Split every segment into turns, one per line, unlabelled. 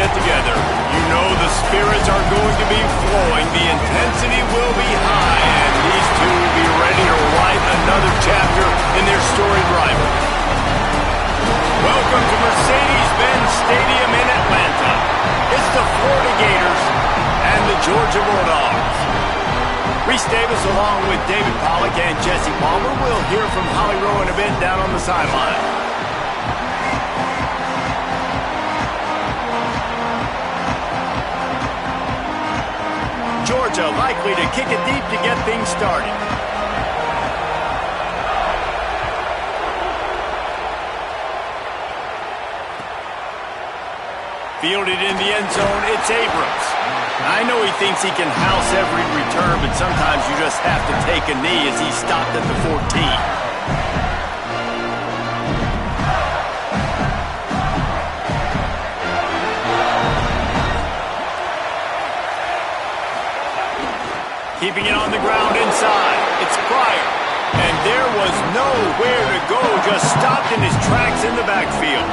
get together. You know the spirits are going to be flowing, the intensity will be high, and these two will be ready to write another chapter in their storied rivalry. Welcome to Mercedes-Benz Stadium in Atlanta. It's the Florida Gators and the Georgia Bulldogs. Reese Davis along with David Pollack and Jesse Palmer will hear from Holly Rowe and a bit down on the sideline. Georgia likely to kick it deep to get things started. Fielded in the end zone, it's Abrams. I know he thinks he can house every return, but sometimes you just have to take a knee as he stopped at the 14. Keeping it on the ground inside. It's Pryor. And there was nowhere to go. Just stopped in his tracks in the backfield.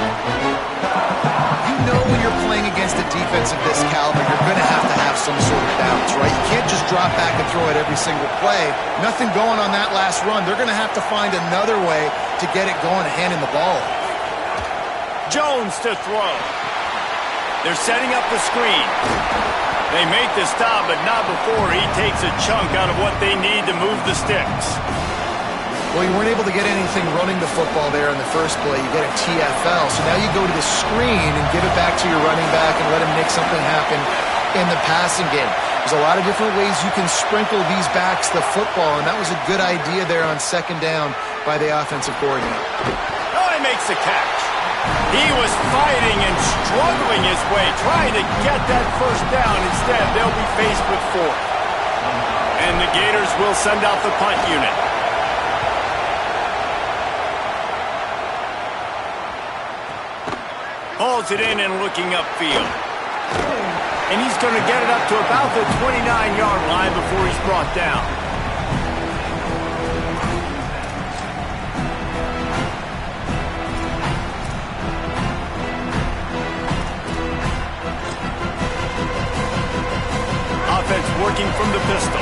You know when you're playing against a defense of this caliber, you're going to have some sort of balance, right? You can't just drop back and throw it every single play. Nothing going on that last run. They're going to have to find another way to get it going and handing the ball off.
Jones to throw. They're setting up the screen. They make the stop, but not before he takes a chunk out of what they need to move the sticks.
Well, you weren't able to get anything running the football there in the first play. You get a TFL. So now you go to the screen and give it back to your running back and let him make something happen in the passing game. There's a lot of different ways you can sprinkle these backs the football, and that was a good idea there on second down by the offensive coordinator.
Oh, he makes the catch. He was fighting and struggling his way, trying to get that first down. Instead, they'll be faced with fourth. And the Gators will send out the punt unit. Hauls it in and looking upfield. And he's going to get it up to about the 29-yard line before he's brought down. Offense working from the pistol.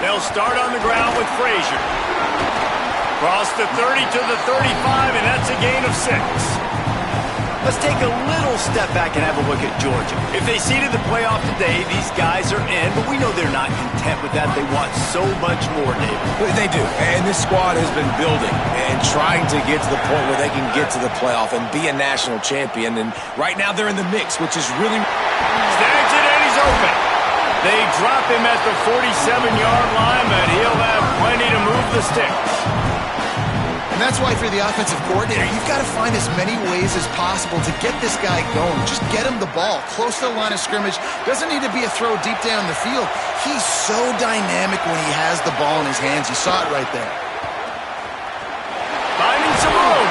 They'll start on the ground with Frazier. Cross the 30 to the 35, and that's a gain of 6. Let's take a little step back and have a look at Georgia. If they seeded the playoff today, these guys are in, but we know they're not content with that. They want so much more, David.
They do, and this squad has been building and trying to get to the point where they can get to the playoff and be a national champion, and right now they're in the mix, which is really...
Snags it, and he's open. They drop him at the 47-yard line, but he'll have plenty to move the sticks.
And that's why for the offensive coordinator, you've got to find as many ways as possible to get this guy going. Just get him the ball close to the line of scrimmage. Doesn't need to be a throw deep down the field. He's so dynamic when he has the ball in his hands. You saw it right there.
Finding some room.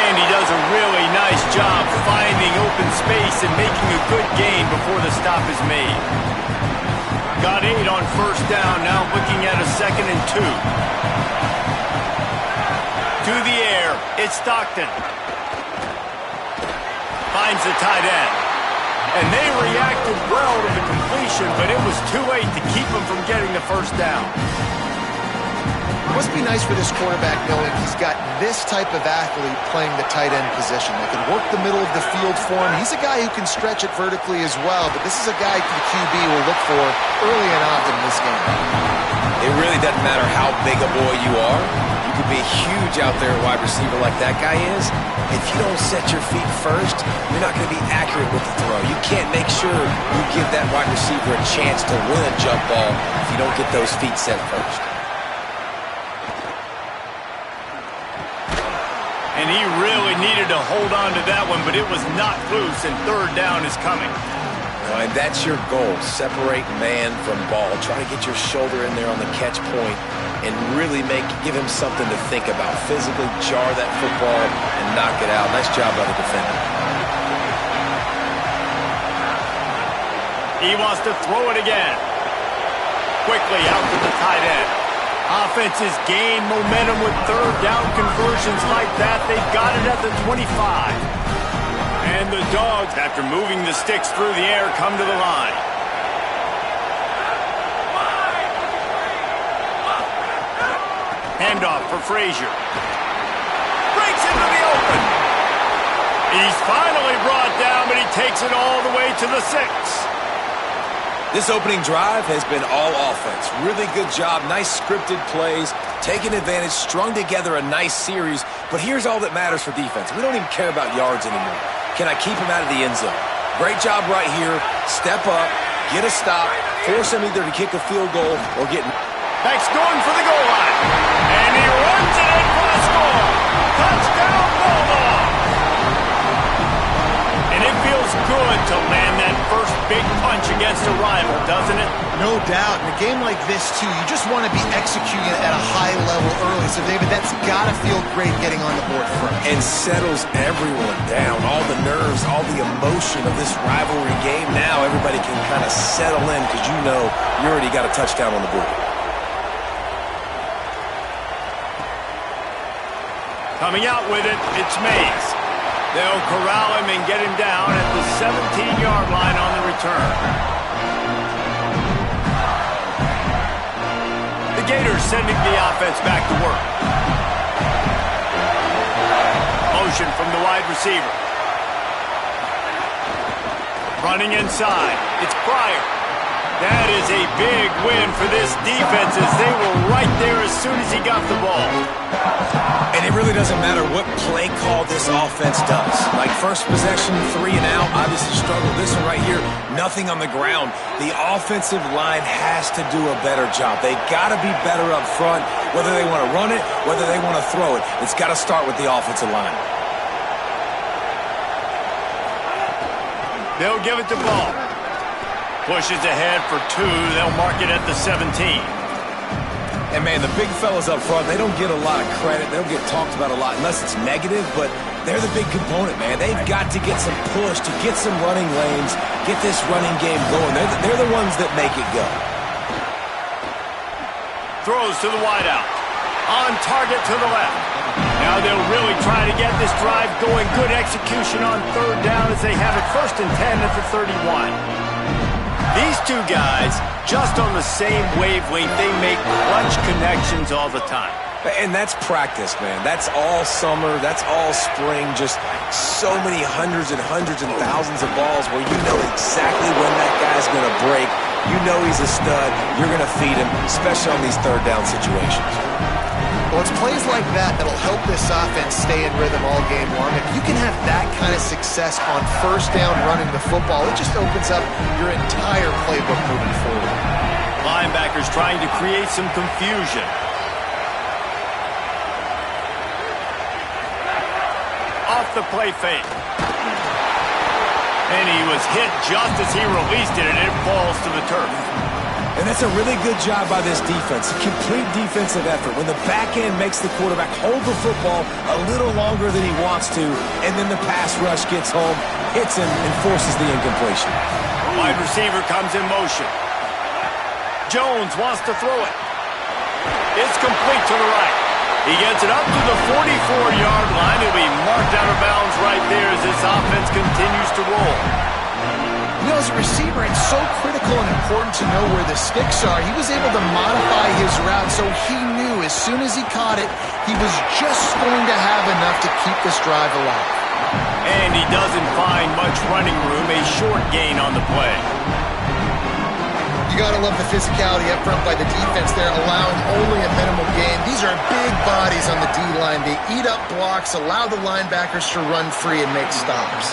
And he does a really nice job finding open space and making a good gain before the stop is made. Got 8 on first down, now looking at a 2nd and 2. To the air, it's Stockton. Finds the tight end. And they reacted well to the completion, but it was too late to keep him from getting the first down.
It must be nice for this quarterback knowing he's got this type of athlete playing the tight end position. They can work the middle of the field for him. He's a guy who can stretch it vertically as well, but this is a guy the QB will look for early and often in this game.
It really doesn't matter how big a boy you are. You could be huge out there at wide receiver like that guy is. If you don't set your feet first, you're not going to be accurate with the throw. You can't make sure you give that wide receiver a chance to win a jump ball if you don't get those feet set first.
And he really needed to hold on to that one, but it was not loose, and third down is coming.
Well, and that's your goal. Separate man from ball. Try to get your shoulder in there on the catch point and really give him something to think about. Physically jar that football and knock it out. Nice job by the defender.
He wants to throw it again. Quickly out to the tight end. Offenses gain momentum with third down conversions like that. They've got it at the 25. And the Dogs, after moving the sticks through the air, come to the line. Handoff for Frazier. Breaks into the open. He's finally brought down, but he takes it all the way to the 6.
This opening drive has been all offense. Really good job, nice scripted plays, taking advantage, strung together a nice series. But here's all that matters for defense. We don't even care about yards anymore. Can I keep him out of the end zone? Great job right here. Step up, get a stop, force him either to kick a field goal or get...
Beck's going for the goal line. And he runs it in for a score. Touchdown, Bulldogs! And it feels good to land that first big punch against a rival, doesn't it?
No doubt. In a game like this, too, you just want to be executing it at a high level early. So, David, that's got to feel great getting on the board first.
And settles everyone down. All the nerves, all the emotion of this rivalry game. Now everybody can kind of settle in because you know you already got a touchdown on the board.
Coming out with it, it's Mays. They'll corral him and get him down at the 17-yard line on the return. The Gators sending the offense back to work. Motion from the wide receiver. Running inside. It's Pryor. That is a big win for this defense as they were right there as soon as he got the ball.
And it really doesn't matter what play call this offense does. Like first possession, 3 and out, obviously struggled. This one right here, nothing on the ground. The offensive line has to do a better job. They got to be better up front, whether they want to run it, whether they want to throw it. It's got to start with the offensive line.
They'll give it to Ball. Pushes ahead for 2. They'll mark it at the 17.
And, man, the big fellas up front, they don't get a lot of credit. They don't get talked about a lot unless it's negative, but they're the big component, man. They've got to get some push, to get some running lanes, get this running game going. They're the ones that make it go.
Throws to the wideout. On target to the left. Now they'll really try to get this drive going. Good execution on third down as they have it 1st and 10 at the 31. These two guys, just on the same wavelength, they make clutch connections all the time.
And that's practice, man. That's all summer. That's all spring. Just so many hundreds and thousands of balls where you know exactly when that guy's going to break. You know he's a stud. You're going to feed him, especially on these third down situations.
Well, it's plays like that that'll help this offense stay in rhythm all game long. If you can have that kind of success on first down running the football, it just opens up your entire playbook moving forward.
Linebackers trying to create some confusion. Off the play fake. And he was hit just as he released it, and it falls to the turf.
And that's a really good job by this defense. A complete defensive effort. When the back end makes the quarterback hold the football a little longer than he wants to, and then the pass rush gets home, hits him, and forces the incompletion.
Wide receiver comes in motion. Jones wants to throw it. It's complete to the right. He gets it up to the 44-yard line. He'll be marked out of bounds right there as this offense continues to roll.
You know, as a receiver, it's so critical and important to know where the sticks are. He was able to modify his route so he knew as soon as he caught it, he was just going to have enough to keep this drive alive.
And he doesn't find much running room, a short gain on the play.
You got to love the physicality up front by the defense there, allowing only a minimal gain. These are big bodies on the D-line. They eat up blocks, allow the linebackers to run free and make stops.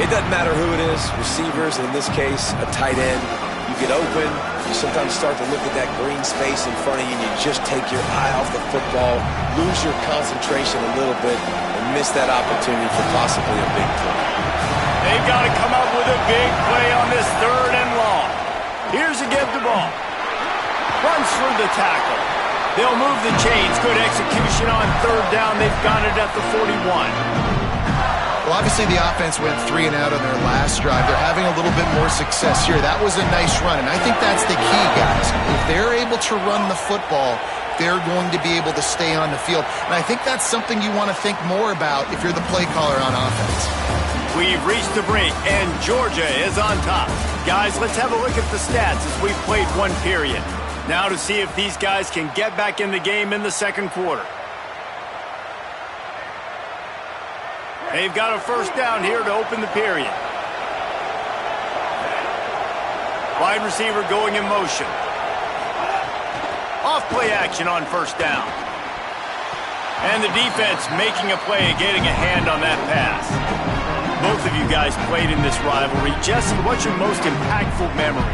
It doesn't matter who it is, receivers, in this case, a tight end. You get open, you sometimes start to look at that green space in front of you, and you just take your eye off the football, lose your concentration a little bit, and miss that opportunity for possibly a big play.
They've got to come up with a big play on this 3rd and long. Here's a give the ball. Runs through the tackle. They'll move the chains. Good execution on 3rd down. They've got it at the 41.
Well, obviously the offense went 3 and out on their last drive. They're having a little bit more success here. That was a nice run, and I think that's the key, guys. If they're able to run the football, they're going to be able to stay on the field. And I think that's something you want to think more about if you're the play caller on offense.
We've reached the break, and Georgia is on top. Guys, let's have a look at the stats as we've played one period. Now to see if these guys can get back in the game in the second quarter. They've got a first down here to open the period. Wide receiver going in motion. Off play action on first down. And the defense making a play, getting a hand on that pass. Both of you guys played in this rivalry. Jesse, what's your most impactful memory?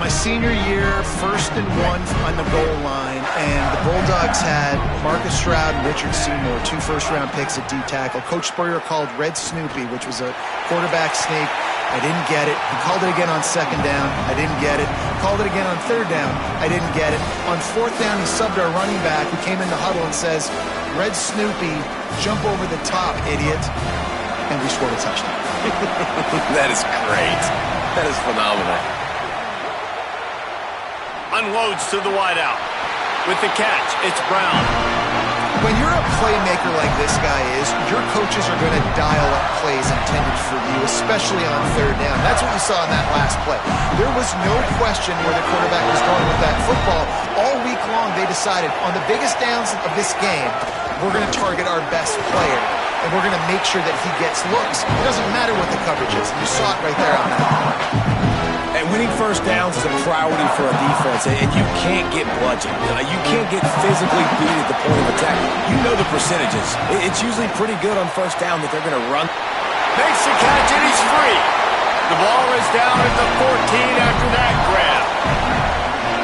My senior year, 1st and 1 on the goal line, and the Bulldogs had Marcus Stroud and Richard Seymour, 2 first-round picks at D-tackle. Coach Spurrier called Red Snoopy, which was a quarterback sneak. I didn't get it. He called it again on 2nd down. I didn't get it. Called it again on 3rd down. I didn't get it. On 4th down, he subbed our running back, who came in the huddle and says, "Red Snoopy, jump over the top, idiot." And we scored a touchdown.
That is great. That is phenomenal.
Unloads to the wideout. With the catch, it's Brown.
When you're a playmaker like this guy is, your coaches are going to dial up plays intended for you, especially on 3rd down. That's what you saw in that last play. There was no question where the quarterback was going with that football. All week long, they decided on the biggest downs of this game, we're going to target our best player, and we're going to make sure that he gets looks. It doesn't matter what the coverage is. You saw it right there on that play.
And winning first downs is a priority for a defense, and you can't get bludgeoned. You can't get physically beat at the point of attack. You know the percentages. It's usually pretty good on first down that they're going to run.
Makes the catch, and he's free. The ball is down at the 14 after that grab.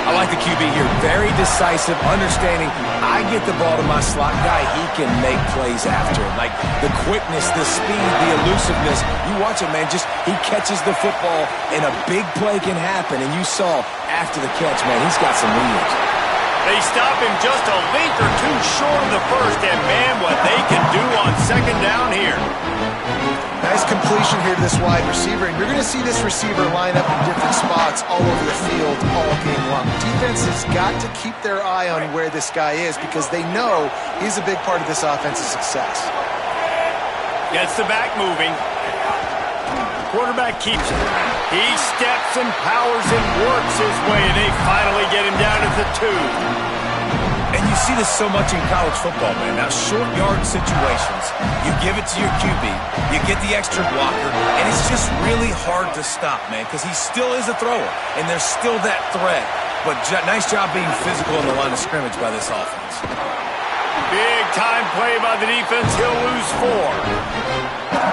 I like the QB here. Very decisive, understanding I get the ball to my slot guy, he can make plays after it. Like the quickness, the speed, the elusiveness. You watch it, man. Just he catches the football, and a big play can happen. And you saw after the catch, man, he's got some wheels.
They stop him just a length or two short of the first, and man, what they can do on 2nd down here.
Nice completion here to this wide receiver, and you're going to see this receiver line up in different spots all over the field all game long. Defense has got to keep their eye on where this guy is because they know he's a big part of this offense's success.
Gets the back moving. Quarterback keeps it. He steps and powers and works his way, and they finally get him down at the 2.
And you see this so much in college football, man. Now, short yard situations, you give it to your QB, you get the extra blocker, and it's just really hard to stop, man, because he still is a thrower, and there's still that threat. But nice job being physical in the line of scrimmage by this offense.
Big time play by the defense. He'll lose 4.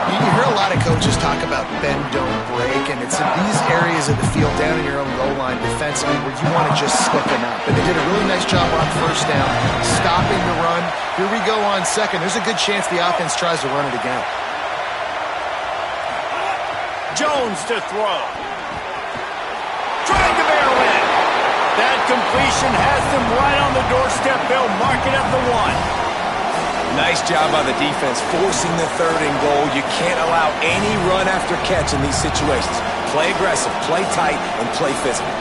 You hear a lot of coaches talk about bend, don't break, and it's in these areas of the field down in your own goal line defensively where you want to just stiffen up. And they did a really nice job on first down, stopping the run. Here we go on 2nd. There's a good chance the offense tries to run it again.
Jones to throw. Trying to barrel in. That completion has them right on the doorstep. They'll mark it at the 1.
Nice job by the defense, forcing the 3rd and goal. You can't allow any run after catch in these situations. Play aggressive, play tight, and play physical.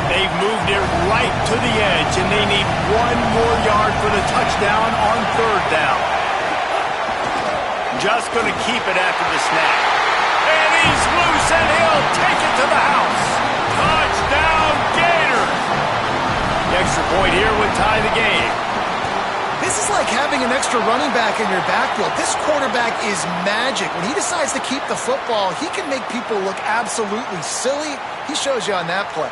They've moved it right to the edge, and they need 1 more yard for the touchdown on 3rd down. Just going to keep it after the snap. And he's loose, and he'll take it to the house. Touchdown, Gators! The extra point here would tie the game.
This is like having an extra running back in your backfield. This quarterback is magic. When he decides to keep the football, he can make people look absolutely silly. He shows you on that play.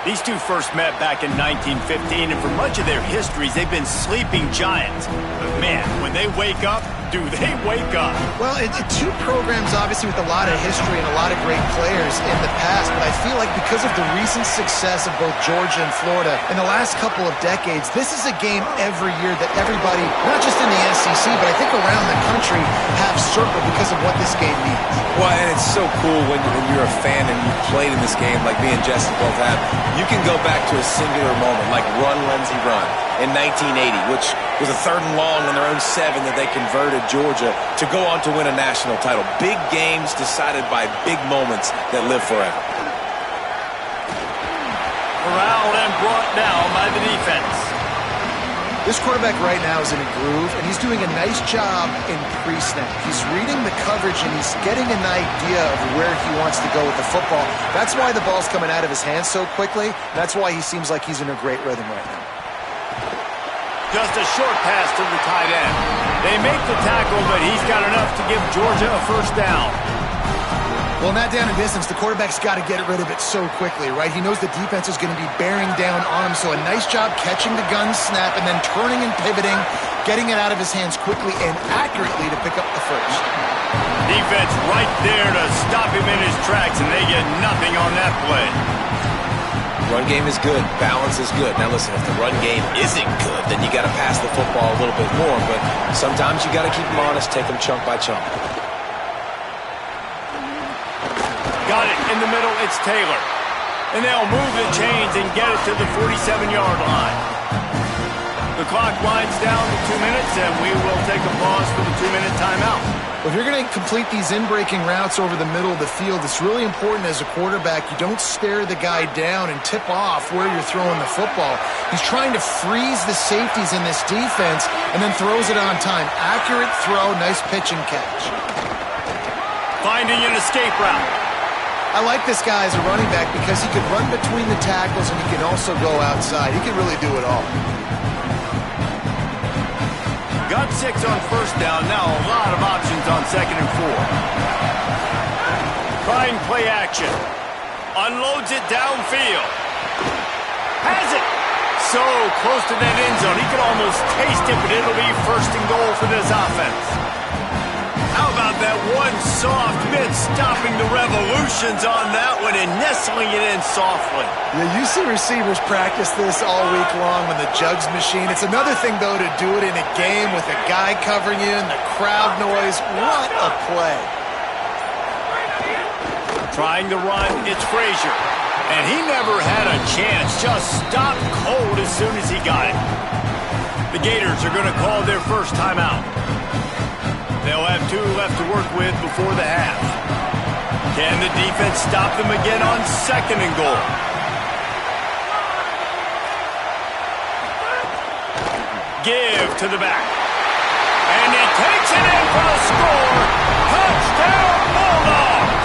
These two first met back in 1915, and for much of their histories, they've been sleeping giants. But man, when they wake up, do they wake up?
Well, two programs, obviously, with a lot of history and a lot of great players in the past, but I feel like because of the recent success of both Georgia and Florida in the last couple of decades, this is a game every year that everybody, not just in the SEC, but I think around the country, have circled because of what this game means.
Well, and it's so cool when you're a fan and you've played in this game like me and Jesse both have. You can go back to a singular moment like Run, Lindsey, Run in 1980, which was a 3rd and long on their own 7 that they converted of Georgia to go on to win a national title. Big games decided by big moments that live forever.
Corralled and brought down by the defense.
This quarterback right now is in a groove, and he's doing a nice job in pre-snap. He's reading the coverage, and he's getting an idea of where he wants to go with the football. That's why the ball's coming out of his hands so quickly. That's why he seems like he's in a great rhythm right now.
Just a short pass to the tight end. They make the tackle, but he's got enough to give Georgia a first down.
Well, in that down and distance, the quarterback's got to get rid of it so quickly, right? He knows the defense is going to be bearing down on him, so a nice job catching the gun snap and then turning and pivoting, getting it out of his hands quickly and accurately to pick up the first.
Defense right there to stop him in his tracks, and they get nothing on that play.
Run game is good. Balance is good. Now listen, if the run game isn't good, then you got to pass the football a little bit more, but sometimes you got to keep them honest, take them chunk by chunk.
Got it in the middle, it's Taylor. And they'll move the chains and get it to the 47-yard line. The clock winds down to 2 minutes, and we will take a pause for the 2-minute timeout.
Well, if you're going to complete these in-breaking routes over the middle of the field, it's really important as a quarterback you don't stare the guy down and tip off where you're throwing the football. He's trying to freeze the safeties in this defense and then throws it on time. Accurate throw, nice pitch and catch.
Finding an escape route.
I like this guy as a running back because he can run between the tackles and he can also go outside. He can really do it all.
Got 6 on first down. Now a lot of options on 2nd and 4. Trying play action. Unloads it downfield. Has it. So close to that end zone. He could almost taste it, but it'll be 1st and goal for this offense. How about that one soft mitt stopping the revolutions on that one and nestling it in softly?
Yeah, you see receivers practice this all week long when the jugs machine. It's another thing, though, to do it in a game with a guy covering you and the crowd noise. What a play.
Trying to run, it's Frazier. And he never had a chance. Just stopped cold as soon as he got it. The Gators are going to call their first timeout. They'll have 2 left to work with before the half. Can the defense stop them again on 2nd and goal? Give to the back. And he takes it in for the score. Touchdown, Bulldogs!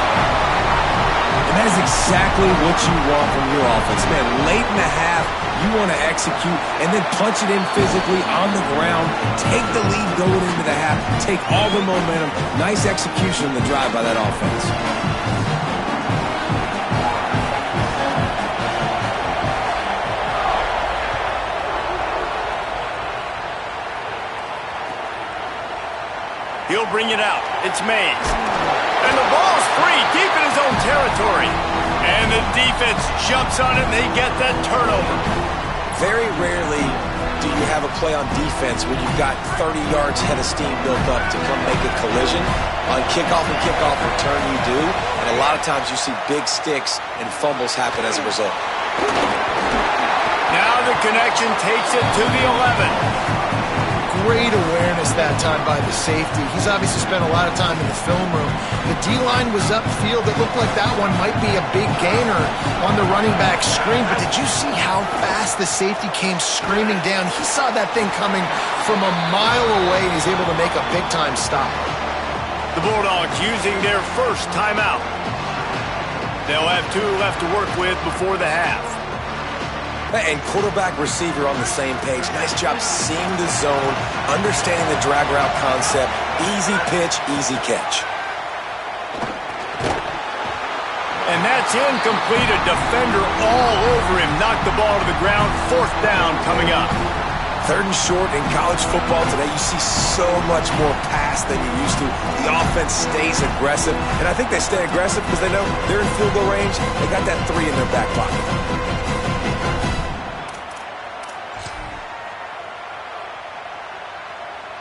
And that is exactly what you want from your offense. Man, late in the half, you want to execute and then punch it in physically on the ground. Take the lead going into the half. Take all the momentum. Nice execution in the drive by that offense.
He'll bring it out. It's Mays. And the ball's free deep in his own territory. And the defense jumps on it and they get that turnover.
Very rarely do you have a play on defense when you've got 30 yards head of steam built up to come make a collision. On kickoff and kickoff return you do, and a lot of times you see big sticks and fumbles happen as a result.
Now the connection takes it to the 11.
Great awareness that time by the safety. He's obviously spent a lot of time in the film room. The D-line was upfield. It looked like that one might be a big gainer on the running back screen, but did you see how fast the safety came screaming down? He saw that thing coming from a mile away, and he's able to make a big-time stop.
The Bulldogs using their first timeout. They'll have 2 left to work with before the half.
And quarterback receiver on the same page. Nice job seeing the zone, understanding the drag route concept. Easy pitch, easy catch.
And that's incomplete. A defender all over him. Knocked the ball to the ground. 4th down coming up.
3rd and short in college football today. You see so much more pass than you used to. The offense stays aggressive. And I think they stay aggressive because they know they're in field goal range. They got that 3 in their back pocket.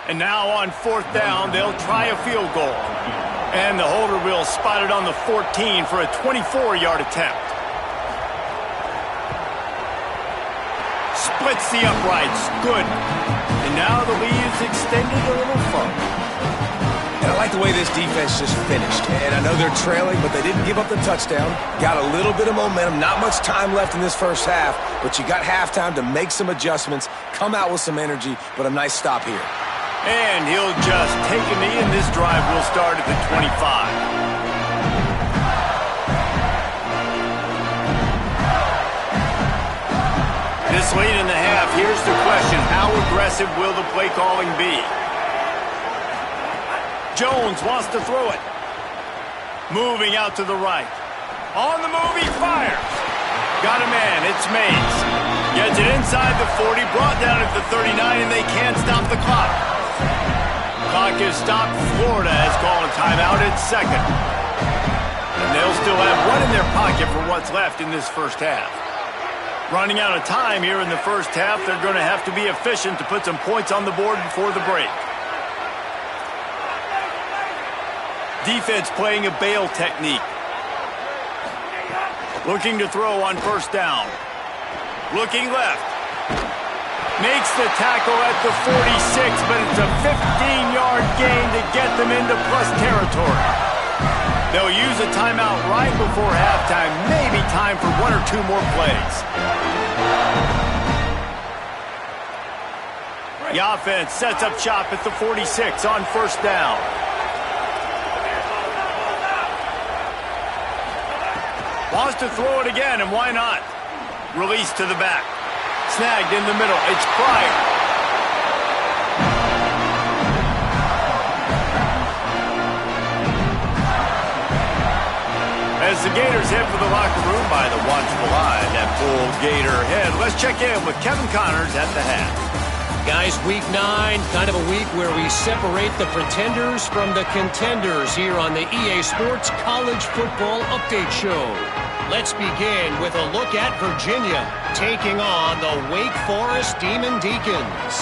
And now on 4th down, they'll try a field goal. And the holder will spot it on the 14 for a 24-yard attempt. Splits the uprights. Good. And now the lead is extended a little further.
the way this defense just finished. And I know they're trailing, but they didn't give up the touchdown. Got a little bit of momentum. Not much time left in this first half, but you got halftime to make some adjustments, come out with some energy, but a nice stop here.
And he'll just take a knee, and this drive will start at the 25. This late in the half, here's the question. How aggressive will the play calling be? Jones wants to throw it. Moving out to the right. On the move, he fires. Got a man, it's Mays. Gets it inside the 40, brought down at the 39, and they can't stop the clock. Clock is stopped. Florida has called a timeout at second. And they'll still have one in their pocket for what's left in this first half. Running out of time here in the first half, they're going to have to be efficient to put some points on the board before the break. Defense playing a bail technique. Looking to throw on first down. Looking left. Makes the tackle at the 46, but it's a 15-yard gain to get them into plus territory. They'll use a timeout right before halftime. Maybe time for one or two more plays. The offense sets up shop at the 46 on first down. Wants to throw it again, and why not? Release to the back. Snagged in the middle. It's Pryor. As the Gators head for the locker room by the watchful eye, that full Gator head. Let's check in with Kevin Connors at the half.
Guys, week 9, kind of a week where we separate the pretenders from the contenders here on the EA Sports College Football Update Show. Let's begin with a look at Virginia taking on the Wake Forest Demon Deacons.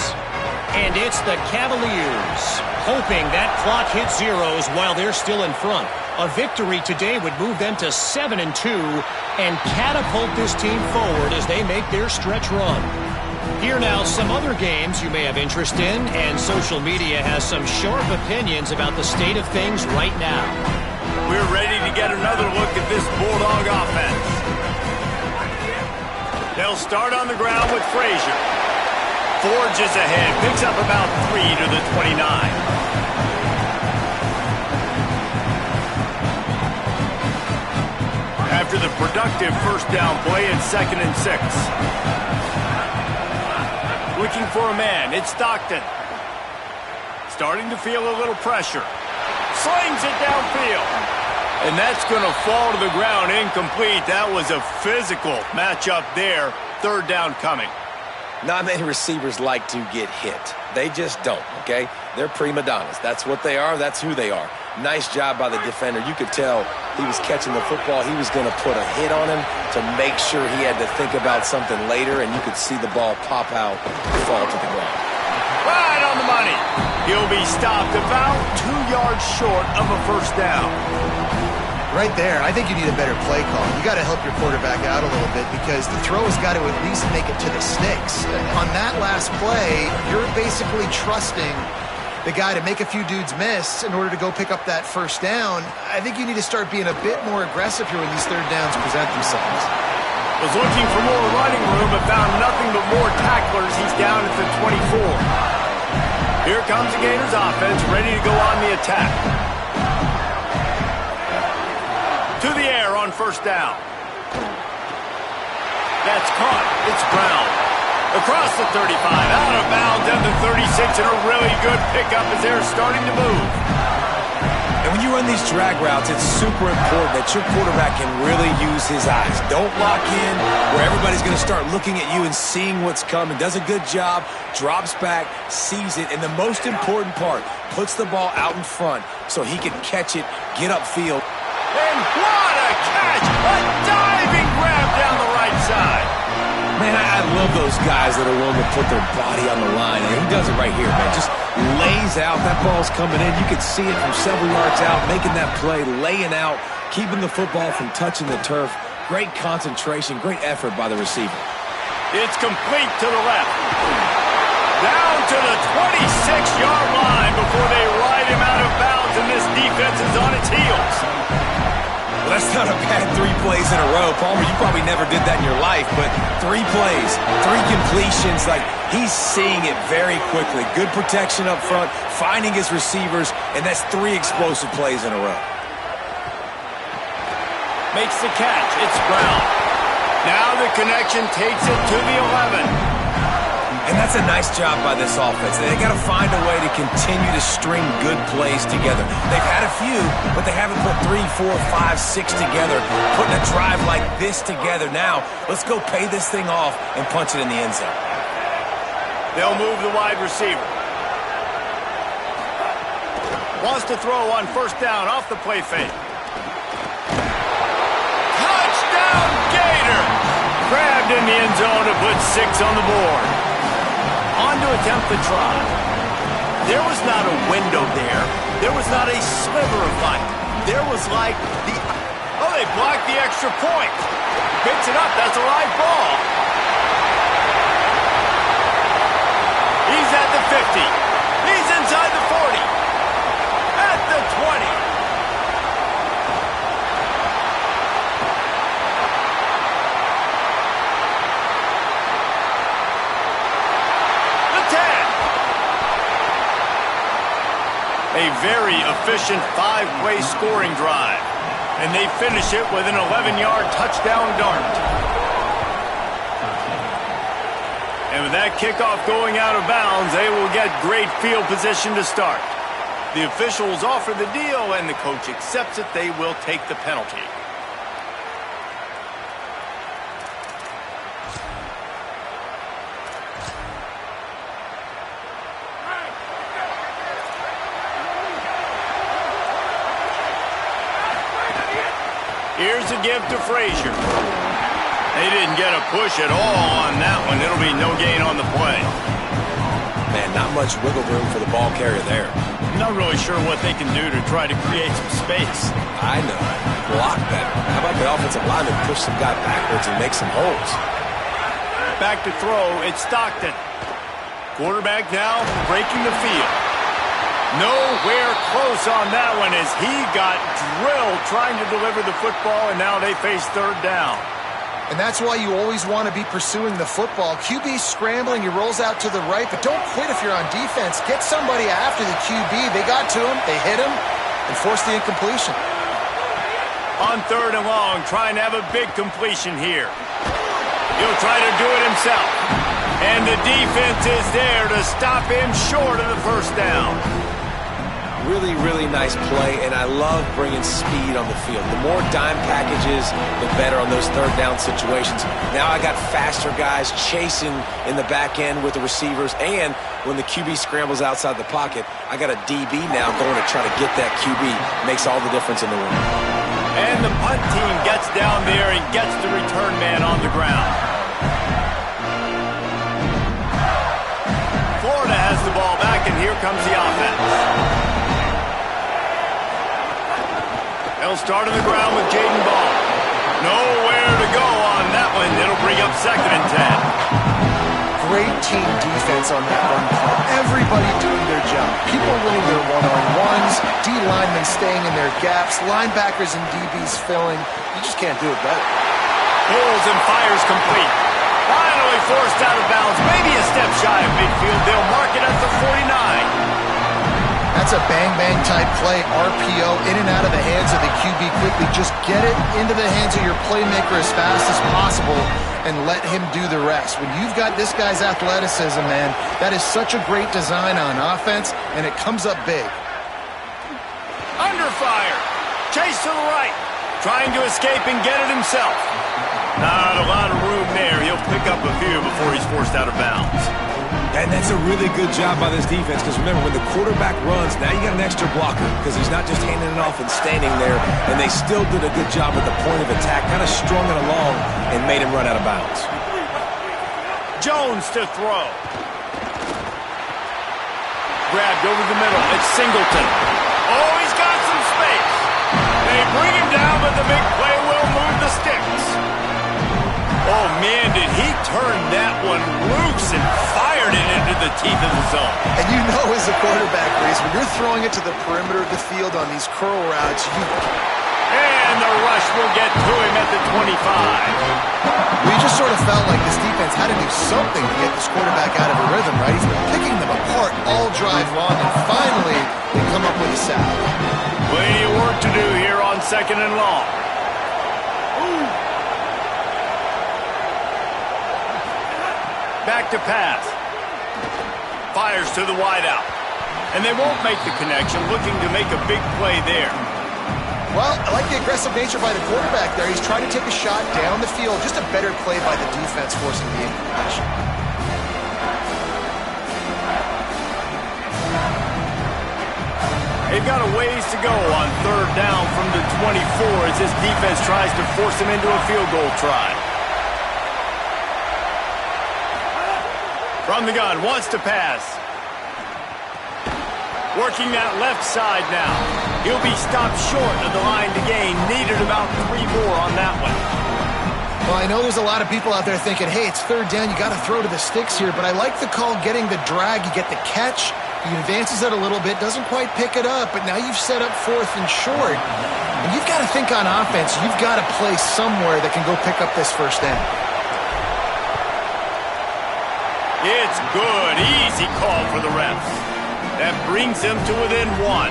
And it's the Cavaliers hoping that clock hits zeros while they're still in front. A victory today would move them to 7-2 and catapult this team forward as they make their stretch run. Here now, some other games you may have interest in, and social media has some sharp opinions about the state of things right now.
We're ready to get another look at this Bulldog offense. They'll start on the ground with Frazier. Forges ahead, picks up about 3 to the 29. After the productive first down play, it's 2nd and 6. Looking for a man, it's Stockton. Starting to feel a little pressure. Slings it downfield. And that's going to fall to the ground incomplete. That was a physical matchup there. 3rd down coming.
Not many receivers like to get hit. They just don't, okay? They're prima donnas. That's what they are. That's who they are. Nice job by the defender. You could tell he was catching the football. He was going to put a hit on him to make sure he had to think about something later, and you could see the ball pop out and fall to the ground.
Right on the money. He'll be stopped about 2 yards short of a first down.
Right there, I think you need a better play call. You got to help your quarterback out a little bit because the throw has got to at least make it to the sticks. On that last play, you're basically trusting the guy to make a few dudes miss in order to go pick up that first down. I think you need to start being a bit more aggressive here when these 3rd downs present themselves.
Was looking for more running room but found nothing but more tacklers. He's down at the 24. Here comes the Gators offense ready to go on the attack. To the air on first down. That's caught. It's Brown. Across the 35, out of bounds at the 36, and a really good pickup as they're starting to move.
And when you run these drag routes, it's super important that your quarterback can really use his eyes. Don't lock in where everybody's going to start looking at you and seeing what's coming. Does a good job, drops back, sees it, and the most important part, puts the ball out in front so he can catch it, get upfield.
And what a catch! A diving grab down the right side.
Man, I love those guys that are willing to put their body on the line, and he does it right here, man. Just lays out. That ball's coming in. You can see it from several yards out, making that play, laying out, keeping the football from touching the turf. Great concentration, great effort by the receiver.
It's complete to the left. Down to the 26-yard line before they ride him out of bounds, and this
in a row. Palmer, you probably never did that in your life, but 3 plays, 3 completions. Like, he's seeing it very quickly. Good protection up front, finding his receivers, and that's 3 explosive plays in a row.
Makes the catch. It's Brown. Now the connection takes it to the 11.
And that's a nice job by this offense. They got to find a way to continue to string good plays together. They've had a few, but they haven't put 3, 4, 5, 6 together, putting a drive like this together. Now, let's go pay this thing off and punch it in the end zone.
They'll move the wide receiver. Wants to throw on first down off the play fake. Touchdown, Gator! Grabbed in the end zone to put 6 on the board. On to attempt the try. There was not a window there. There was not a sliver of light. There was like the... Oh, they blocked the extra point. Picks it up. That's a live ball. He's at the 50. He's inside the 40. At the 20. A very efficient 5-play scoring drive. And they finish it with an 11-yard touchdown dart. And with that kickoff going out of bounds, they will get great field position to start. The officials offer the deal, and the coach accepts it. They will take the penalty. Here's a give to Frazier. They didn't get a push at all on that one. It'll be no gain on the play.
Man, not much wiggle room for the ball carrier there.
I'm not really sure what they can do to try to create some space.
I know. Block better. How about the offensive lineman push some guy backwards and make some holes?
Back to throw. It's Stockton. Quarterback now breaking the field. Nowhere close on that one as he got drilled trying to deliver the football, and now they face third down.
And that's why you always want to be pursuing the football. QB's scrambling, he rolls out to the right, but don't quit if you're on defense. Get somebody after the QB. They got to him, they hit him, and forced the incompletion.
On third and long, trying to have a big completion here. He'll try to do it himself. And the defense is there to stop him short of the first down.
Really, really nice play, and I love bringing speed on the field. The more dime packages, the better on those third down situations. Now I got faster guys chasing in the back end with the receivers, and when the QB scrambles outside the pocket, I got a DB now going to try to get that QB. Makes all the difference in the world.
And the punt team gets down there and gets the return man on the ground. Florida has the ball back, and here comes the offense. They'll start on the ground with Jaden Ball. Nowhere to go on that one. It'll bring up 2nd and 10.
Great team defense on that run play. Everybody doing their job. People winning their one-on-ones, D-linemen staying in their gaps, linebackers and DBs filling. You just can't do it better.
Pulls and fires complete. Finally forced out of bounds. Maybe a step shy of midfield. They'll mark it at the 49.
That's a bang-bang type play, RPO, in and out of the hands of the QB quickly. Just get it into the hands of your playmaker as fast as possible and let him do the rest. When you've got this guy's athleticism, man, that is such a great design on offense, and it comes up big.
Under fire. Chase to the right. Trying to escape and get it himself. Not a lot of room there. He'll pick up a few before he's forced out of bounds.
And that's a really good job by this defense, because remember, when the quarterback runs, now you got an extra blocker, because he's not just handing it off and standing there, and they still did a good job at the point of attack, kind of strung it along and made him run out of bounds.
Jones to throw. Grabbed over the middle. It's Singleton. Oh, he's got some space. They bring him down, but the big play will move the sticks. Oh, man, did he turn that one loose and fired it into the teeth of the zone.
And you know as a quarterback, Reese, when you're throwing it to the perimeter of the field on these curl routes,
And And the rush will get to him at the 25.
We just sort of felt like this defense had to do something to get this quarterback out of a rhythm, right? He's been picking them apart all drive long, and finally they come up with a sack.
Plenty of work to do here on 2nd and long. Back to pass. Fires to the wideout. And they won't make the connection, looking to make a big play there.
Well, I like the aggressive nature by the quarterback there. He's trying to take a shot down the field. Just a better play by the defense forcing the incompletion.
They've got a ways to go on 3rd down from the 24 as this defense tries to force them into a field goal try. From the gun, wants to pass. Working that left side now. He'll be stopped short of the line to gain. Needed about 3 more on that one.
Well, I know there's a lot of people out there thinking, hey, it's 3rd down, you got to throw to the sticks here, but I like the call getting the drag. You get the catch, he advances it a little bit, doesn't quite pick it up, but now you've set up 4th and short. And you've got to think on offense, you've got to play somewhere that can go pick up this 1st down.
It's good. Easy call for the refs. That brings them to within 1.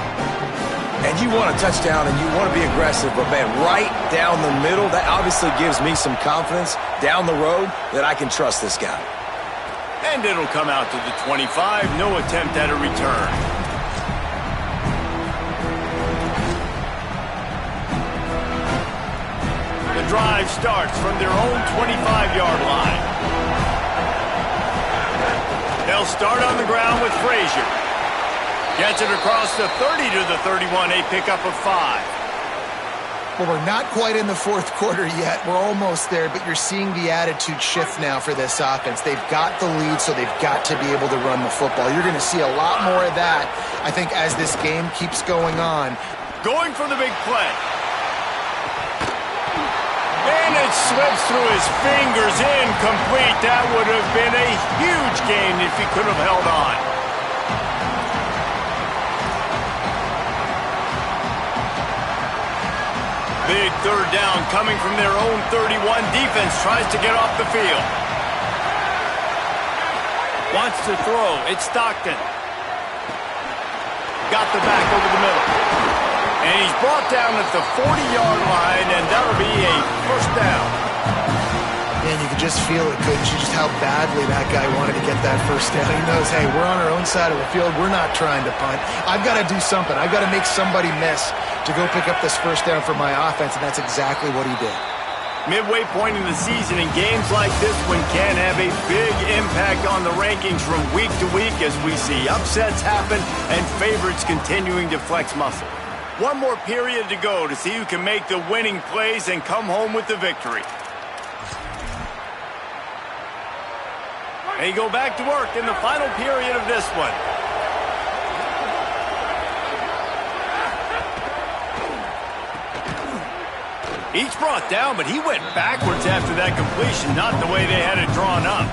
And you want a touchdown and you want to be aggressive, but man, right down the middle, that obviously gives me some confidence down the road that I can trust this guy.
And it'll come out to the 25. No attempt at a return. The drive starts from their own 25-yard line. They'll start on the ground with Frazier. Gets it across the 30 to the 31, a pickup of 5.
Well, we're not quite in the 4th quarter yet. We're almost there, but you're seeing the attitude shift now for this offense. They've got the lead, so they've got to be able to run the football. You're going to see a lot more of that, I think, as this game keeps going on.
Going for the big play. And it slips through his fingers, incomplete. That would have been a huge gain if he could have held on. Big 3rd down coming from their own 31. Defense tries to get off the field. Wants to throw. It's Stockton. Got the back over the middle. And he's brought down at the 40-yard line, and that'll be a 1st down.
And you could just feel it, couldn't you? Just how badly that guy wanted to get that 1st down. He knows, hey, we're on our own side of the field. We're not trying to punt. I've got to do something. I've got to make somebody miss to go pick up this 1st down for my offense, and that's exactly what he did.
Midway point in the season, and games like this one can have a big impact on the rankings from week to week as we see upsets happen and favorites continuing to flex muscle. One more period to go to see who can make the winning plays and come home with the victory. They go back to work in the final period of this one. Each brought down, but he went backwards after that completion, not the way they had it drawn up.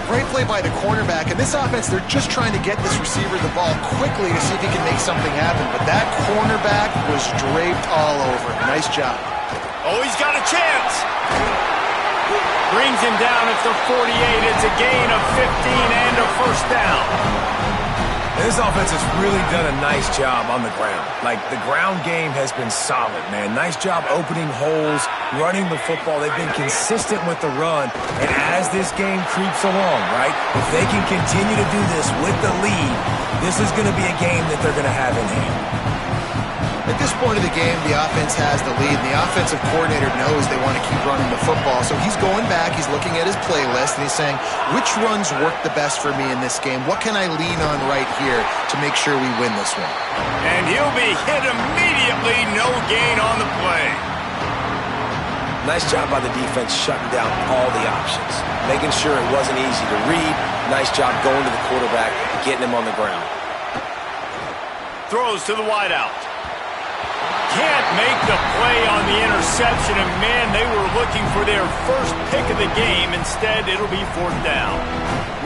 Great play by the cornerback, and this offense, they're just trying to get this receiver the ball quickly to see if he can make something happen, but that cornerback was draped all over. Nice job.
Oh, he's got a chance. Brings him down at the 48. It's a gain of 15 and a 1st down.
This offense has really done a nice job on the ground. Like, the ground game has been solid, man. Nice job opening holes, running the football. They've been consistent with the run. And as this game creeps along, right, if they can continue to do this with the lead, this is going to be a game that they're going to have in hand.
At this point of the game, the offense has the lead, and the offensive coordinator knows they want to keep running the football. So he's going back, he's looking at his playlist, and he's saying, which runs work the best for me in this game? What can I lean on right here to make sure we win this one?
And he'll be hit immediately, no gain on the play.
Nice job by the defense shutting down all the options, making sure it wasn't easy to read. Nice job going to the quarterback, getting him on the ground.
Throws to the wideout. Can't make the play on the interception, and man, they were looking for their first pick of the game. Instead, it'll be 4th down.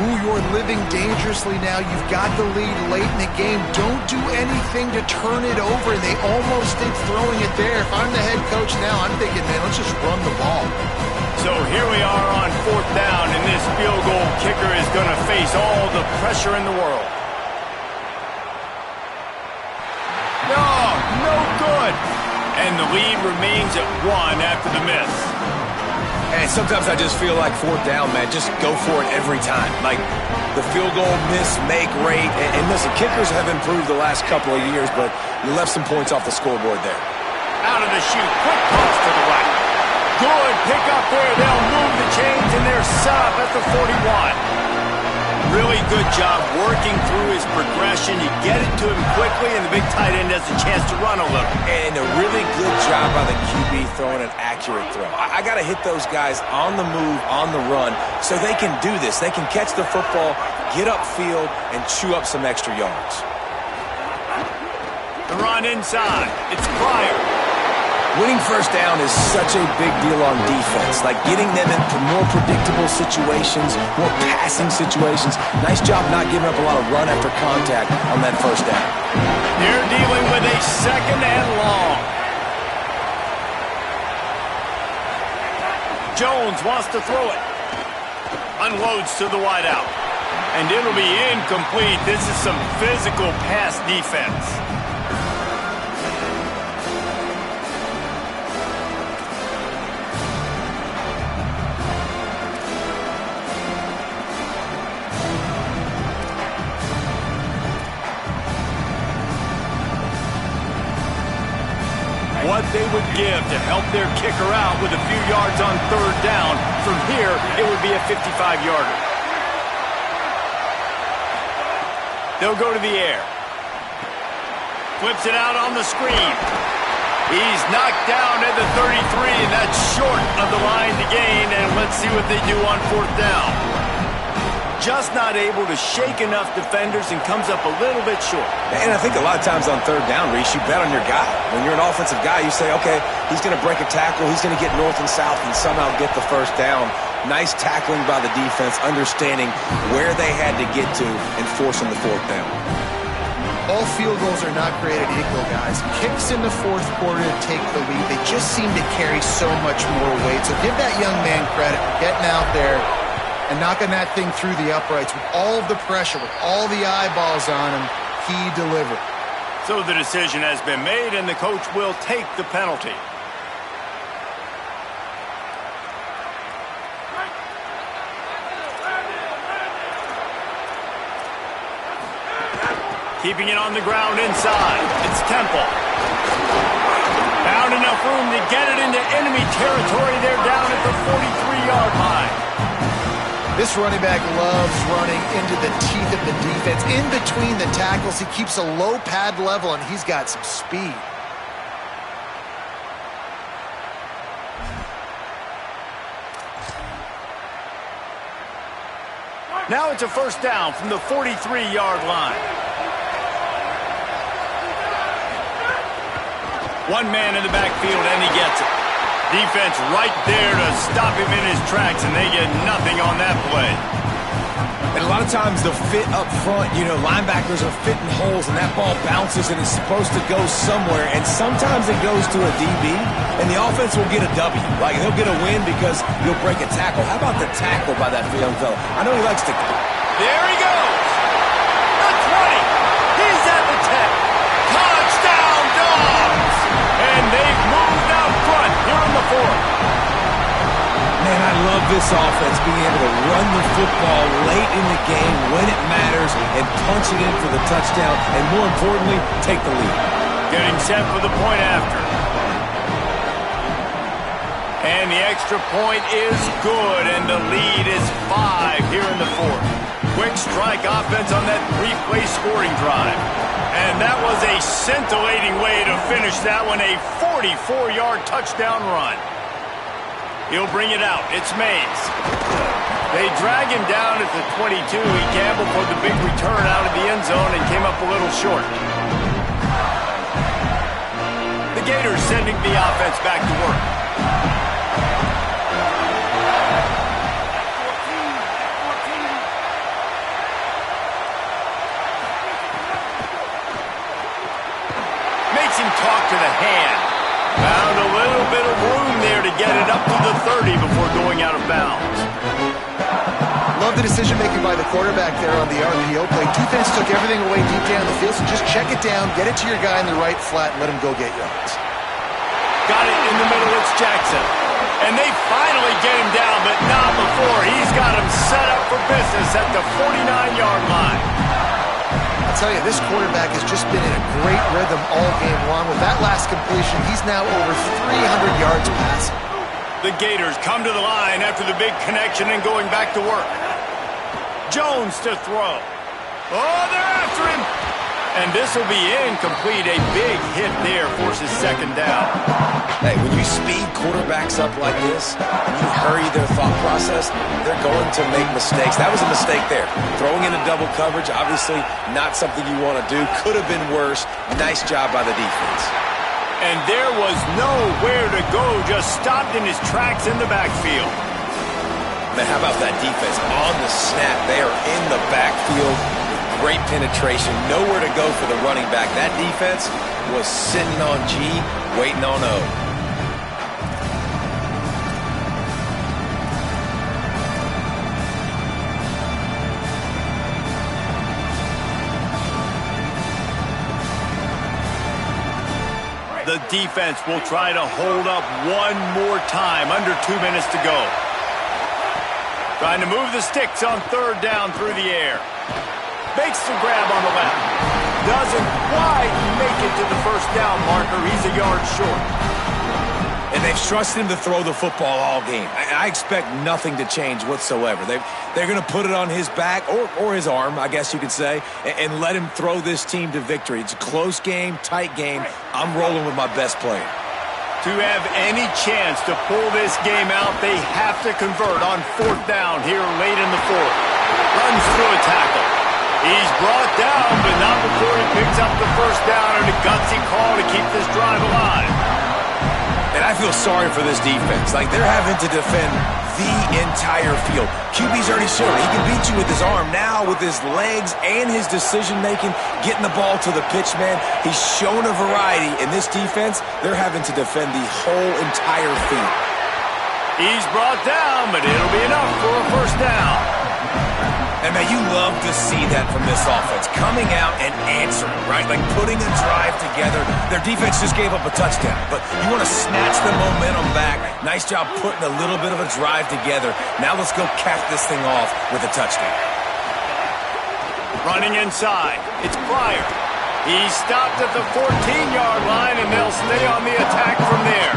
Ooh, you're living dangerously now. You've got the lead late in the game. Don't do anything to turn it over. They almost did throwing it there. If I'm the head coach now, I'm thinking, man, let's just run the ball.
So here we are on 4th down, and this field goal kicker is going to face all the pressure in the world. No good. And the lead remains at 1 after the miss.
And sometimes I just feel like 4th down, man, just go for it every time. Like the field goal miss, make rate. And listen, kickers have improved the last couple of years, but you left some points off the scoreboard there.
Out of the chute, quick toss to the right. Good pick up there. They'll move the chains, and they're set up at the 41. Really good job working through his progression. You get it to him quickly, and the big tight end has a chance to run a little.
And a really good job by the QB throwing an accurate throw. I got to hit those guys on the move, on the run, so they can do this. They can catch the football, get upfield, and chew up some extra yards.
The run inside. It's Pryor.
Winning 1st down is such a big deal on defense, like getting them into more predictable situations, more passing situations. Nice job not giving up a lot of run after contact on that 1st down.
They're dealing with a 2nd and long. Jones wants to throw it. Unloads to the wideout. And it'll be incomplete. This is some physical pass defense. What they would give to help their kicker out with a few yards on 3rd down. From here, it would be a 55-yarder. They'll go to the air. Flips it out on the screen. He's knocked down at the 33, and that's short of the line to gain. And let's see what they do on 4th down. Just not able to shake enough defenders and comes up a little bit short.
And I think a lot of times on 3rd down, Reese, you bet on your guy. When you're an offensive guy, you say, okay, he's going to break a tackle, he's going to get north and south and somehow get the 1st down. Nice tackling by the defense, understanding where they had to get to and forcing the 4th down.
All field goals are not created equal, guys. Kicks in the 4th quarter to take the lead. They just seem to carry so much more weight. So give that young man credit for getting out there and knocking that thing through the uprights with all of the pressure, with all the eyeballs on him. He delivered.
So the decision has been made, and the coach will take the penalty. Keeping it on the ground inside. It's Temple. Found enough room to get it into enemy territory. They're down at the 43-yard line.
This running back loves running into the teeth of the defense. In between the tackles, he keeps a low pad level, and he's got some speed.
Now it's a 1st down from the 43-yard line. One man in the backfield, and he gets it. Defense right there to stop him in his tracks, and they get nothing on that play.
And a lot of times the fit up front, you know, linebackers are fitting holes, and that ball bounces, and it's supposed to go somewhere, and sometimes it goes to a DB, and the offense will get a W. Like, they'll get a win because you'll break a tackle. How about the tackle by that young fella? I know he likes to...
There he goes! The 20! He's at the 10! Touchdown, Dogs! And they've moved out front here in the 4th.
Man, I love this offense, being able to run the football late in the game when it matters and punch it in for the touchdown, and more importantly, take the lead.
Getting set for the point after. And the extra point is good, and the lead is 5 here in the 4th. Quick strike offense on that 3-play scoring drive. And that was a scintillating way to finish that one, a 44-yard touchdown run. He'll bring it out. It's Mays. They drag him down at the 22. He gambled for the big return out of the end zone and came up a little short. The Gators sending the offense back to work. talk to the hand. Found a little bit of room there to get it up to the 30 before going out of bounds.
Love the decision-making by the quarterback there on the RPO play. Defense took everything away deep down the field, so just check it down, get it to your guy in the right flat, and let him go get yards.
Got it in the middle, it's Jackson. And they finally get him down, but not before. He's got him set up for business at the 49-yard line.
I'll tell you, this quarterback has just been in a great rhythm all game long. With that last completion, he's now over 300 yards passing.
The Gators come to the line after the big connection and going back to work. Jones to throw. Oh, they're after him. And this will be incomplete. A big hit there forces second down.
Hey, when you speed quarterbacks up like this, and you hurry their thought process, they're going to make mistakes. That was a mistake there. Throwing into double coverage, obviously not something you want to do. Could have been worse. Nice job by the defense.
And there was nowhere to go, just stopped in his tracks in the backfield.
Man, how about that defense? On the snap, they are in the backfield. Great penetration, nowhere to go for the running back. That defense was sitting on G, waiting on O.
The defense will try to hold up one more time, under 2 minutes to go. Trying to move the sticks on third down through the air. Makes the grab on the left. Doesn't quite make it to the first down marker. He's a yard short.
And they've trusted him to throw the football all game. I expect nothing to change whatsoever. They're going to put it on his back, or his arm, I guess you could say, and let him throw this team to victory. It's a close game, tight game. I'm rolling with my best player.
To have any chance to pull this game out, they have to convert on fourth down here late in the fourth. Runs through a tackle. He's brought down, but not before he picks up the first down and a gutsy call to keep this drive alive.
And I feel sorry for this defense. Like, they're having to defend the entire field. QB's already shown he can beat you with his arm. Now, with his legs and his decision-making, getting the ball to the pitch, man, he's shown a variety. In this defense, they're having to defend the whole entire field.
He's brought down, but it'll be enough for a first down.
And, man, you love to see that from this offense. Coming out and answering, right? Like putting a drive together. Their defense just gave up a touchdown, but you want to snatch the momentum back. Nice job putting a little bit of a drive together. Now let's go cap this thing off with a touchdown.
Running inside. It's Pryor. He's stopped at the 14-yard line, and they'll stay on the attack from there.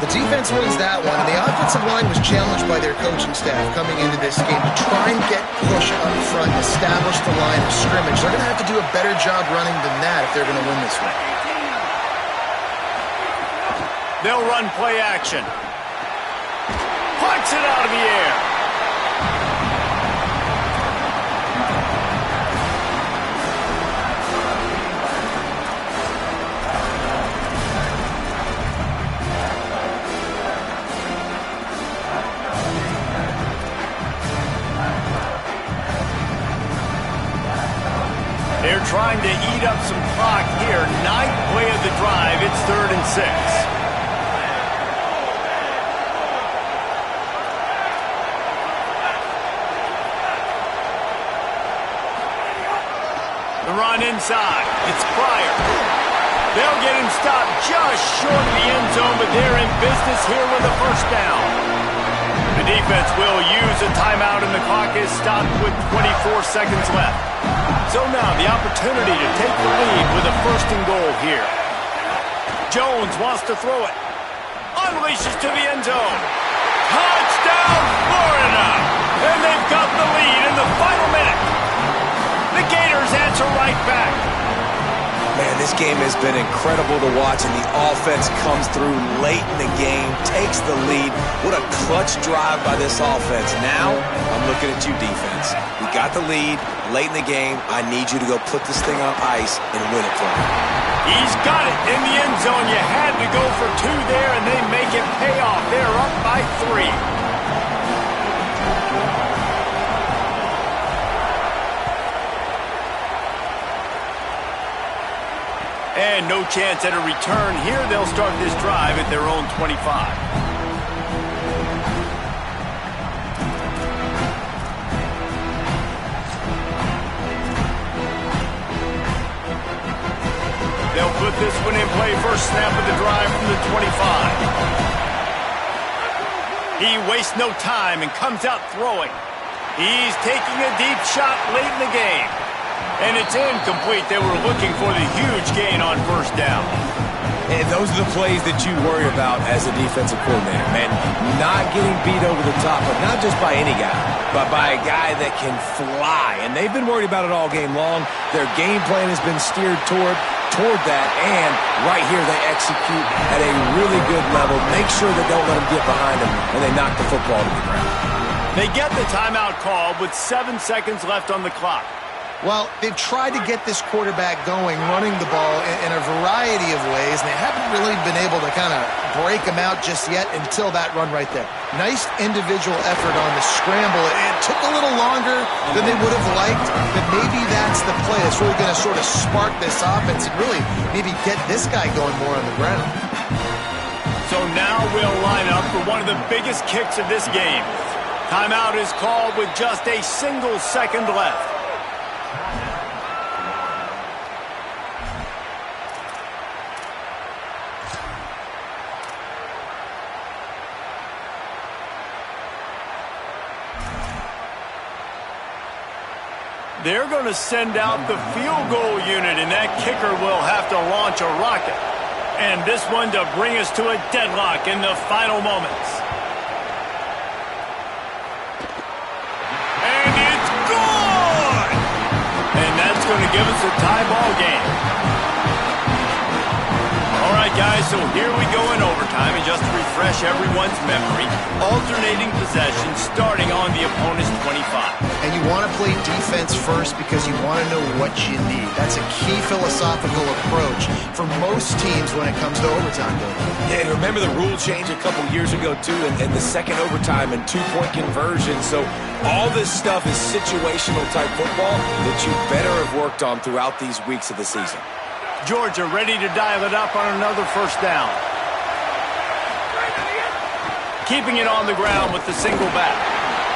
The defense wins that one, and the offensive line was challenged by their coaching staff coming into this game to try and get push up front and establish the line of scrimmage. They're going to have to do a better job running than that if they're going to win this one.
They'll run play action. Punts it out of the air. They're trying to eat up some clock here. Ninth play of the drive. It's 3rd and 6. The run inside. It's Pryor. They'll get him stopped just short of the end zone, but they're in business here with a first down. The defense will use a timeout, and the clock is stopped with 24 seconds left. So now the opportunity to take the lead with a 1st and goal here. Jones wants to throw it. Unleashes to the end zone. Touchdown, Florida! And they've got the lead in the final minute. The Gators answer right back.
Man, this game has been incredible to watch, and the offense comes through late in the game, takes the lead. What a clutch drive by this offense. Now, I'm looking at you, defense. We got the lead late in the game. I need you to go put this thing on ice and win it for me.
He's got it in the end zone. You had to go for 2 there, and they make it pay off. They're up by 3. And no chance at a return here. They'll start this drive at their own 25. They'll put this one in play first snap of the drive from the 25. He wastes no time and comes out throwing. He's taking a deep shot late in the game. And it's incomplete. They were looking for the huge gain on first down.
And those are the plays that you worry about as a defensive coordinator, man. Not getting beat over the top, but not just by any guy, but by a guy that can fly. And they've been worried about it all game long. Their game plan has been steered toward that, and right here they execute at a really good level. Make sure they don't let them get behind them when they knock the football to the ground.
They get the timeout call with 7 seconds left on the clock.
Well, they've tried to get this quarterback going, running the ball in a variety of ways, and they haven't really been able to kind of break him out just yet until that run right there. Nice individual effort on the scramble. It took a little longer than they would have liked, but maybe that's the play that's really going to sort of spark this offense and really maybe get this guy going more on the ground.
So now we'll line up for one of the biggest kicks of this game. Timeout is called with just a single second left. They're going to send out the field goal unit, and that kicker will have to launch a rocket. And this one to bring us to a deadlock in the final moments. And it's good! And that's going to give us a tie ball game. All right, guys, so here we go in overtime, and just to refresh everyone's memory, alternating possession starting on the opponent's 25.
And you want to play defense first because you want to know what you need. That's a key philosophical approach for most teams when it comes to overtime.
Yeah, and remember the rule change a couple years ago, too, and the second overtime and two-point conversion. So all this stuff is situational-type football that you better have worked on throughout these weeks of the season.
Georgia ready to dial it up on another first down. Keeping it on the ground with the single back.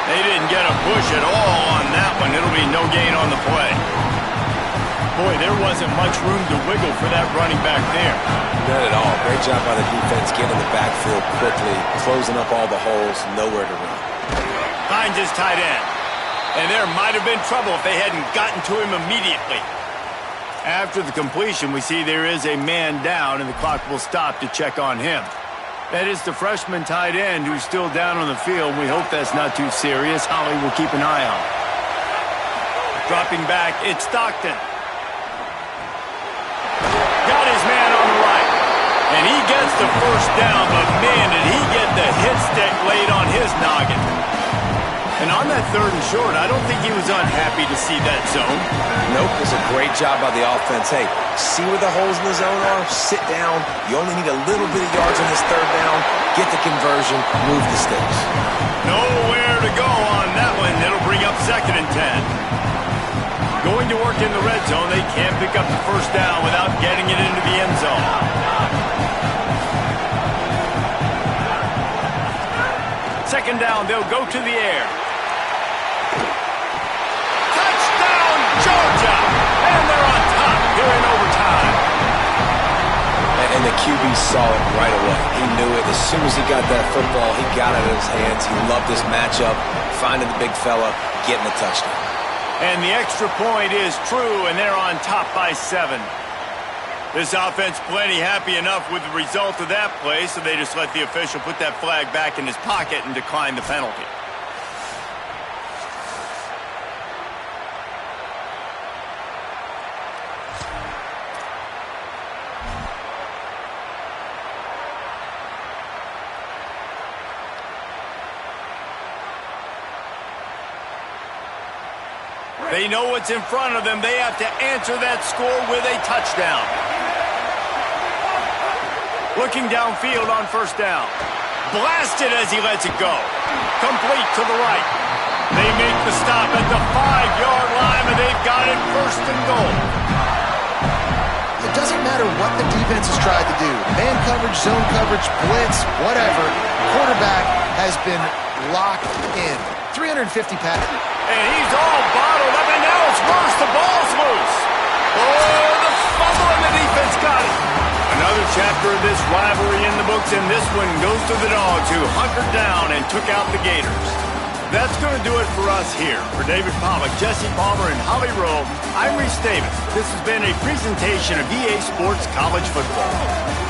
They didn't get a push at all on that one. It'll be no gain on the play. Boy, there wasn't much room to wiggle for that running back there.
Not at all. Great job by the defense getting in the backfield quickly, closing up all the holes, nowhere to run.
Finds his tight end. And there might have been trouble if they hadn't gotten to him immediately. After the completion, we see there is a man down, and the clock will stop to check on him. That is the freshman tight end who's still down on the field. We hope that's not too serious. Holly will keep an eye on. Dropping back, it's Stockton. Got his man on the right. And he gets the first down, but man, did he get the hit stick laid on his noggin. And on that 3rd and short, I don't think he was unhappy to see that zone.
Nope, it was a great job by the offense. Hey, see where the holes in the zone are? Sit down. You only need a little bit of yards on this 3rd down. Get the conversion. Move the sticks.
Nowhere to go on that one. It'll bring up 2nd and 10. Going to work in the red zone. They can't pick up the first down without getting it into the end zone. Second down, they'll go to the air. Touchdown, Georgia! And they're on top here in overtime.
And the QB saw it right away. He knew it. As soon as he got that football, he got it in his hands. He loved this matchup, finding the big fella, getting the touchdown.
And the extra point is true, and they're on top by 7. This offense plenty happy enough with the result of that play, so they just let the official put that flag back in his pocket and decline the penalty. They know what's in front of them. They have to answer that score with a touchdown. Looking downfield on first down. Blasted as he lets it go. Complete to the right. They make the stop at the 5-yard line, and they've got it 1st and goal.
It doesn't matter what the defense has tried to do. Man coverage, zone coverage, blitz, whatever. Quarterback has been locked in. 350 passes.
And he's all bottled up, and now it's worse. The ball's loose. Oh, the fumble, and the defense got it. Another chapter of this rivalry in the books, and this one goes to the Dogs, who hunkered down and took out the Gators. That's going to do it for us here. For David Pollack, Jesse Palmer, and Holly Rowe, I'm Reese Davis. This has been a presentation of EA Sports College Football.